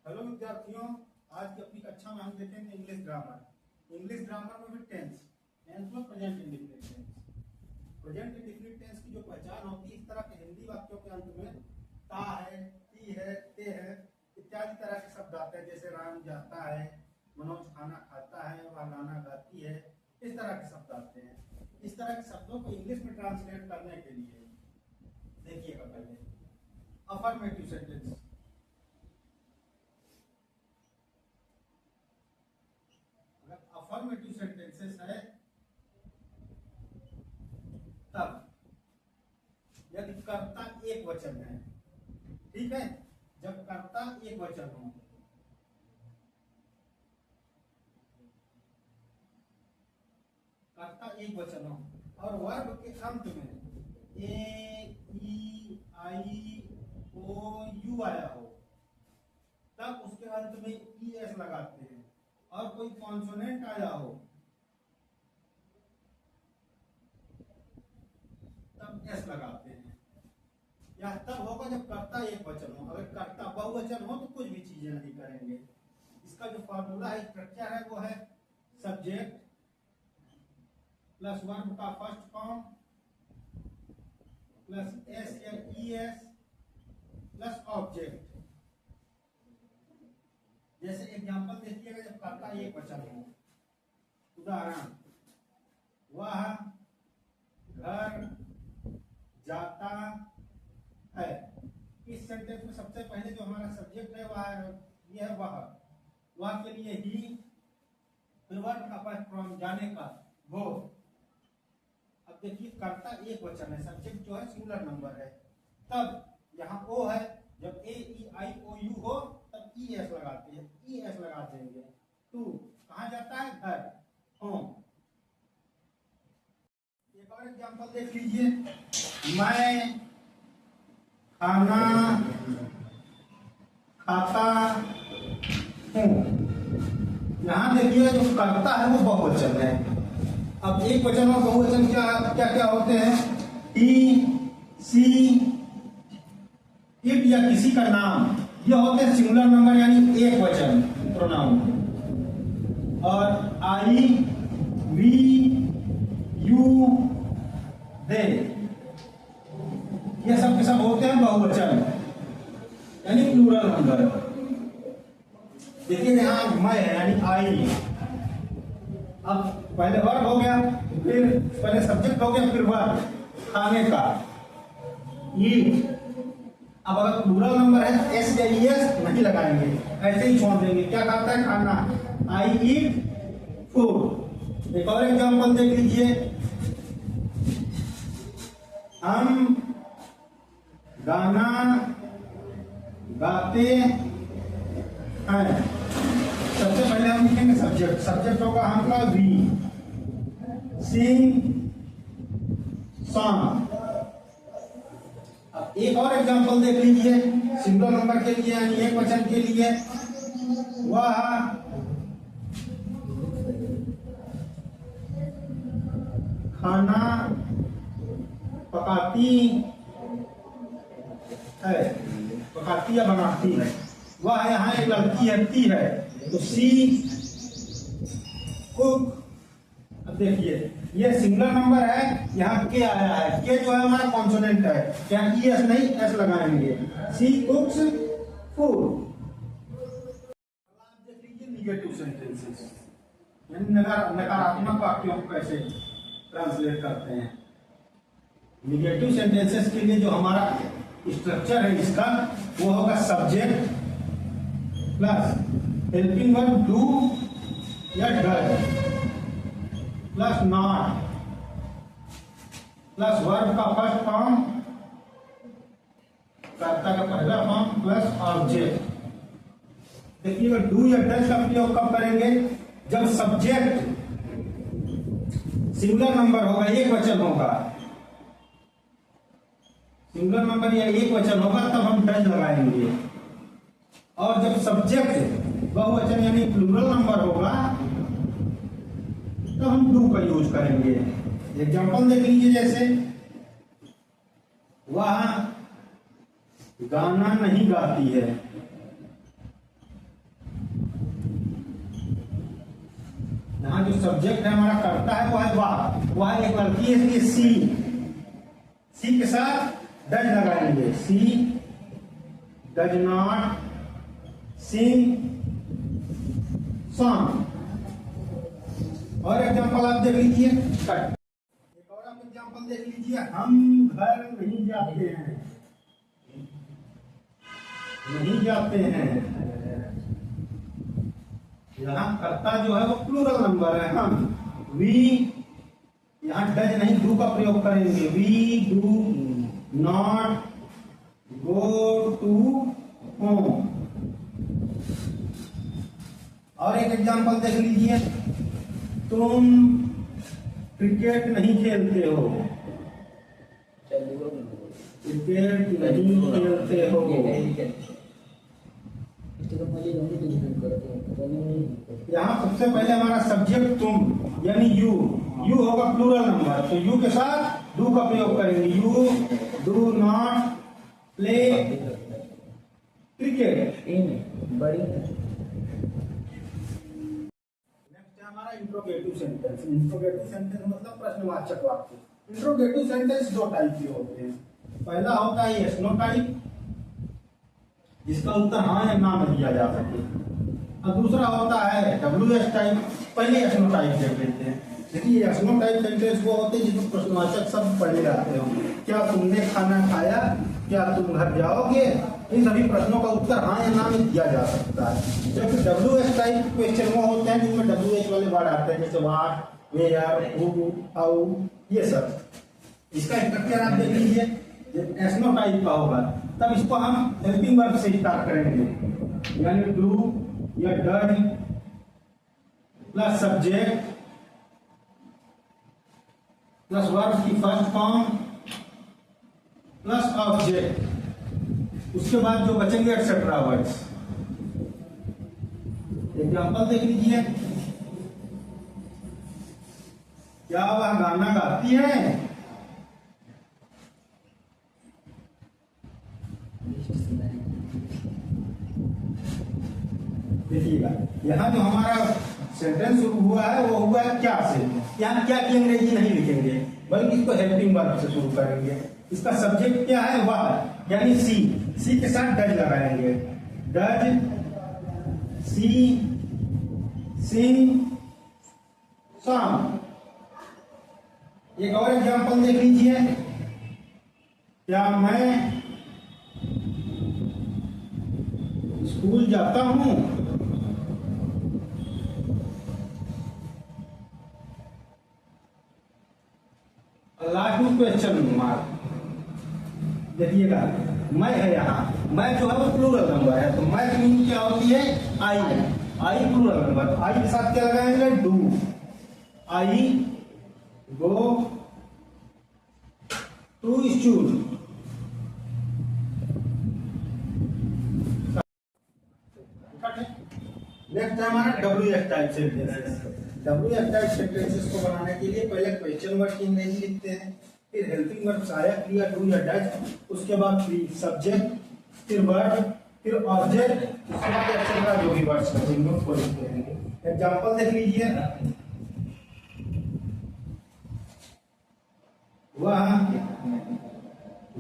Hello विद्यार्थियों, आज की अपनी कक्षा में हम देखेंगे इंग्लिश ग्रामर। इंग्लिश ग्रामर में भी टेंस में present indefinite tense. Present indefinite tense की जो पहचान होती है, इस तरह के हिंदी वाक्यों के अंत में ता है, ती है, ते है इत्यादि तरह के शब्द आते हैं। जैसे राम जाता है, मनोज खाना खाता है, वह गाना गाती है, इस तरह के शब्द आते हैं। इस तरह के शब्दों को इंग्लिश में ट्रांसलेट करने के लिए देखिएगा पहले अफर्मेटिव सेंटेंस। अफर्मेटिव सेंटेंसेस है तब यदि कर्ता एक वचन है, ठीक है। जब कर्ता एक वचन हो, कर्ता एक वचन हो और वर्ब के अंत में ए, ई, आई, ओ, यू आया हो, तब उसके अंत में ई एस लगाते हैं। और कोई कॉन्सोनेंट आया हो तब एस लगाते हैं। यह तब होगा जब कर्ता एक वचन हो। अगर कर्ता बहुवचन हो तो कुछ भी चीजें नहीं करेंगे। इसका जो फॉर्मूला है, स्ट्रक्चर है, वो है सब्जेक्ट प्लस वर्ब का फर्स्ट फॉर्म प्लस एस या ई एस प्लस ऑब्जेक्ट। जैसे एग्जांपल देखिएगा, जब कर्ता एक वचन हो, उदाहरण वह घर जाता है। इस सेंटेंस में सबसे पहले जो हमारा सब्जेक्ट है वह यह है वह के लिए ही, फिर वर्ब का फर्स्ट फॉर्म जाने का वो। अब देखिए कर्ता एक वचन है, सब्जेक्ट जो है सिंगुलर नंबर है, तब यहाँ ओ है। जब ए, ई, आई, ओ, यू हो तब ई एस लगाते हैं, ई एस लगा देंगे। टू कहाँ जाता है? घर, होम। एक और एग्जांपल देख लीजिए, मैं खाना खाता हूँ। यहाँ देखिए जो करता है वो बहुवचन है। अब एक वचन और बहुवचन क्या क्या क्या होते हैं? ही, सी, इट या किसी का नाम, ये होते हैं सिंगुलर नंबर यानी एक वचन प्रोनाउन। और आई, वी, यू, दे, ये सब के सब होते हैं बहुवचन यानी प्लूरल नंबर। देखिए यहाँ मैं है यानी आई। अब पहले वर्ब हो गया, फिर पहले सब्जेक्ट हो गया, फिर वर्ब खाने का, ईट। अब अगर प्लूरल नंबर है एस या ई एस नहीं लगाएंगे, ऐसे ही छोड़ देंगे। क्या खाता है? खाना, आई ईट फूड। एक और एग्जांपल देख लीजिए, हम गाना गाते हैं। सबसे पहले हम लिखेंगे सब्जेक्ट, सब्जेक्ट होगा हमका वी, सिंग, सॉन्ग। अब एक और एग्जांपल देख लीजिए सिंगल नंबर के लिए यानी एक वचन के लिए, वह खाना पकाती है, पकाती या बनाती है। वह यहाँ एक लड़की है, ती है, तो सी कुक। अब देखिए ये सिंगुलर नंबर है, यहाँ के आया है, के जो है हमारा कॉन्सोनेंट है, क्या ई एस नहीं एस लगाएंगे। सी कुक्स फूड। देख लीजिए निगेटिव सेंटेंसेस यानी नकारात्मक वाक्यों को कैसे ट्रांसलेट करते हैं। निगेटिव सेंटेंसेस के लिए जो हमारा स्ट्रक्चर है इसका, वो होगा subject plus helping verb do या does plus not plus verb का फर्स्ट फॉर्म, कर्ता का पहला फॉर्म प्लस ऑब्जेक्ट। देखिएगा डू या डज का प्रयोग कब करेंगे? जब सब्जेक्ट सिंगुलर नंबर होगा, एक वचन होगा, सिंगुलर नंबर या एक वचन होगा तब हम डज लगाएंगे। और जब सब्जेक्ट बहुवचन यानी प्लूरल नंबर होगा तो हम डू का यूज करेंगे। एग्जांपल देख लीजिए, जैसे वह गाना नहीं गाती है, यहाँ जो सब्जेक्ट है हमारा करता है वो है वह एक लड़की है, इसलिए सी के साथ डज लगाएंगे। सी डज नॉट सिंग सॉन्ग। और एग्जाम्पल आप देख लीजिए, एक और आप एग्जाम्पल देख लीजिए, हम घर नहीं जाते हैं, नहीं जाते हैं। यहाँ कर्ता जो है वो प्लूरल नंबर है। हम वी, यहाँ डज नहीं डू का प्रयोग करेंगे। We do not go to home. और एक एग्जाम्पल देख लीजिए, तुम क्रिकेट नहीं खेलते हो, क्रिकेट नहीं खेलते हो। यहाँ सबसे पहले हमारा सब्जेक्ट तुम यानी यू होगा प्लूरल नंबर, तो यू के साथ डू का प्रयोग करेंगे। You do not play cricket. Next है हमारा इंट्रोगेटिव सेंटेंस। इंट्रोगेटिव सेंटेंस मतलब प्रश्नवाचक वाक्य। इंट्रोगेटिव सेंटेंस दो टाइप के होते हैं। पहला होता है यस नो टाइप, जिसका उत्तर हाँ या ना में दिया जा सके, और दूसरा होता है WS टाइप। पहले यस नो टाइप देख लेते हैं। देखिए यस नो टाइप सेंटेंस वो होते हैं जिसमें प्रश्नवाचक शब्द पढ़े जाते हो। क्या तुमने खाना खाया, क्या तुम घर जाओगे, इन सभी प्रश्नों का उत्तर हाँ या ना में दिया जा सकता है। जबकि WS टाइप क्वेश्चन वो होते हैं जिनमें WH वाले वर्ड आते हैं, जैसे व्हाट, वेयर, हु, हाउ, ये सब। इसका स्ट्रक्चर आप देख लीजिए, एस नो टाइप का होगा तब इसको हम हेल्पिंग वर्ब से स्टार्ट करेंगे, यानी डू या does plus subject plus verb की फर्स्ट फॉर्म प्लस ऑब्जेक्ट, उसके बाद जो बचेंगे एक्सेट्रा वर्ड्स। एग्जांपल देख लीजिए, क्या वह गाना गाती है? देखिएगा यहाँ जो हमारा सेंटेंस शुरू हुआ है वो हुआ है क्या से। यहाँ क्या की अंग्रेजी नहीं लिखेंगे, बल्कि इसको हेल्पिंग वर्ब से शुरू करेंगे। इसका सब्जेक्ट क्या है? वह, यानी सी के साथ डज लगाएंगे। Does she sing song. एक और एग्जांपल देख लीजिए, क्या मैं स्कूल जाता हूं? Last question mark. देखिएगा मैं है यहाँ, मैं जो है वो प्लूरल नंबर है, तो मैं की मीनिंग क्या होती है? आई प्लूरल नंबर। आई के साथ क्या लगाएंगे? Do. I go to school. Next है हमारा WS type sentences. WS type sentences को बनाने के लिए पहले क्वेश्चन वर्ड की अंग्रेजी लिखते हैं, फिर हेल्पिंग वर्ब सहायक क्रिया डू या डज, उसके बाद सब्जेक्ट, फिर वर्ब, फिर ऑब्जेक्ट, उसके बाद एक्सेट्रा जो भी वर्ड्स बचेंगे उसको लिखते हैं। एग्जांपल देख लीजिए, वह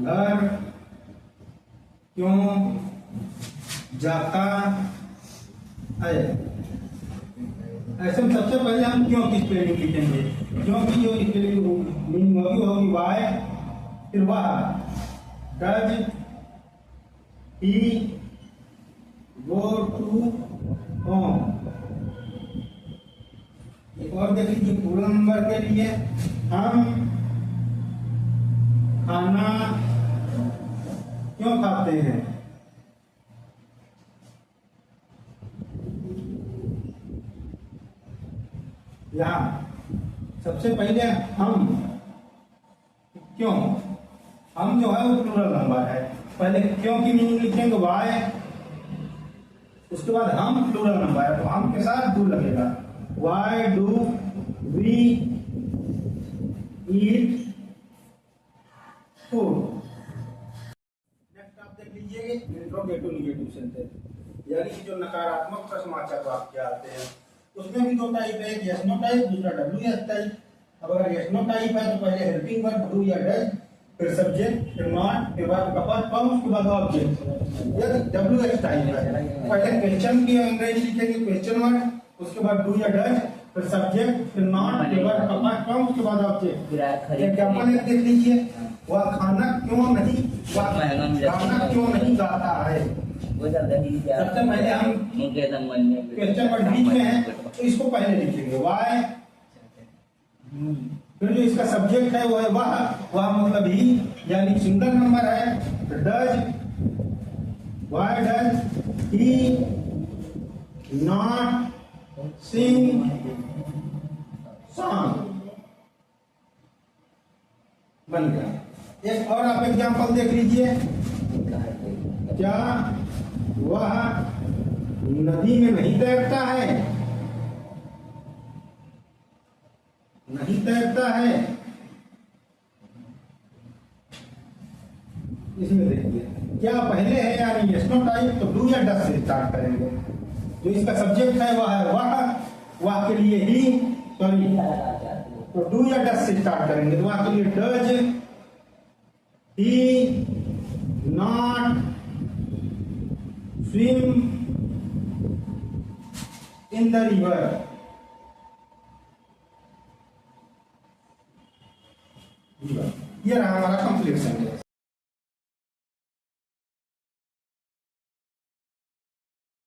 घर क्यों जाता है? ऐसे में सबसे पहले हम क्यों की स्पेलिंग लिखेंगे। क्यों की जो स्पेलिंग मीनिंग होगी वाई, फिर वह, does he go to home. एक और देख लीजिए पूरा नंबर के लिए, हम खाना क्यों खाते हैं? यहाँ सबसे पहले हम क्यों, हम जो है वो प्लूरल नंबर है, पहले क्यों की मीनिंग लिखेंगे वाई, उसके बाद हम प्लूरल नंबर है तो हम के साथ डू लगेगा। Why do we eat food. Next आप देख लीजिए इंट्रोगेटिव नेगेटिव सेंटेंस, यानी कि जो नकारात्मक प्रश्नवाचक वाक्य आते हैं। उसमें भी दो टाइप है, एक यस नो टाइप, दूसरा डब्ल्यू एस टाइप। अब अगर यस नो टाइप है तो पहले हेल्पिंग वर्ब डू या डज, फिर सब्जेक्ट, फिर नॉट, फिर वर्ब का पास्ट फॉर्म, उसके बाद ऑब्जेक्ट। यदि डब्ल्यू एस टाइप है पहले क्वेश्चन की अंग्रेजी लिखेंगे क्वेश्चन वर्ड, उसके बाद डू या डज, फिर सब्जेक्ट, फिर नॉट, फिर वर्ब का पास्ट फॉर्म, उसके बाद ऑब्जेक्ट। एग्जांपल एक देख लीजिए, वह खाना क्यों नहीं गाता है। सबसे पहले हम क्वेश्चन वर्ड बीच में है तो इसको पहले लिखेंगे वाई, फिर जो इसका सब्जेक्ट है वो है वह मतलब ही, यानी सिंगल नंबर है। तो does, why does he not sing song, बन गया। एक और आप एग्जांपल देख लीजिए, क्या वह नदी में नहीं तैरता है, नहीं तैरता है। इसमें देखिए क्या पहले है यानी यस नो टाइप, तो डू या डज से स्टार्ट करेंगे। जो इसका सब्जेक्ट है वह है वह के लिए ही, सॉरी, तो डू या डज से स्टार्ट करेंगे। तो वह के लिए does he not swim in the river. ये रहा हमारा कंप्लीट सेंटेंस।